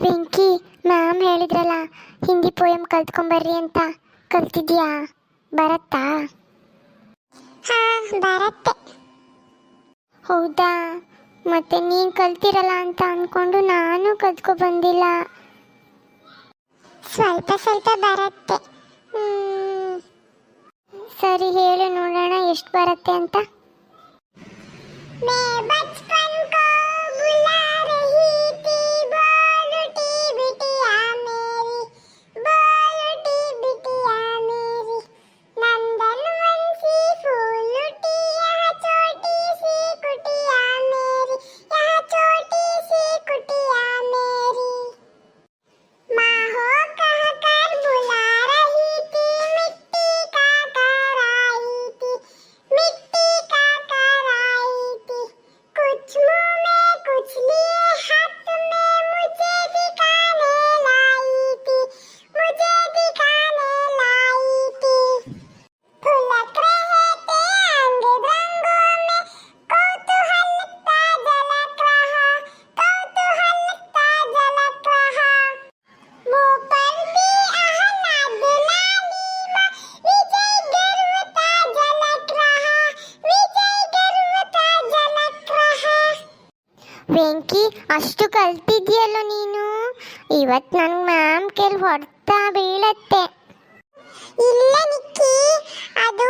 Venky, ma'am ಹೇಳಿದ್ರಲ್ಲ Hindi poem ಕಲ್ತ್ಕೊಂಬರ್ರಿ ಅಂತ. ಕಲ್ತಿದ್ಯಾ? ಬರತ್ತಾ? ಹಾ, ಬರತ್ತೆ. ಹೌದಾ? ಮತ್ತೆ ನೀನು ಕಲ್ತಿರಲ್ಲ ಅಂತ ಅಂದ್ಕೊಂಡು ನಾನು ಕಲ್ತ್ಕೊ ಬಂದಿಲ್ಲ. ಸ್ವಲ್ಪ ಸ್ವಲ್ಪ ಬರತ್ತೆ. ಸರಿ, ಹೇಳು ನೋಡೋಣ ಎಷ್ಟು ಬರುತ್ತೆ ಅಂತ. मैं बचपन को बुला रही थी, बोलती बिटिया मेरी, बोलती बिटिया मेरी, नंदन बंसी फूलती यहाँ छोटी सी कुटिया मेरी, यहाँ छोटी सी कुटिया मेरी, माँ हो कह कर बुला रही थी, मिट्टी का कराई थी, मिट्टी का कराई थी, कुछ मुंह में कुछ लिए हाथ में मुझे दिखाने लाई थी, मुझे दिखाने लाई थी, फुलक रहे थे अंग रंगों में, कौतूहलता झलक रहा, कौतूहलता झलक रहा, मुंह पर भी आहलाद लालिमा, विजय गर्वता झलक रहा, विजय गर्वता झलक रहा. ವೆಂಕಿ, ಅಷ್ಟು ಕಲ್ತಿದ್ಯಲ್ಲೋ ನೀನು. ಇವತ್ತು ನನಗೆ ಮ್ಯಾಮ್ ಕೇಳಿ ಹೊಡ್ತಾ ಬೀಳತ್ತೆ. ಇಲ್ಲ ನಿಕ್ಕಿ, ಅದು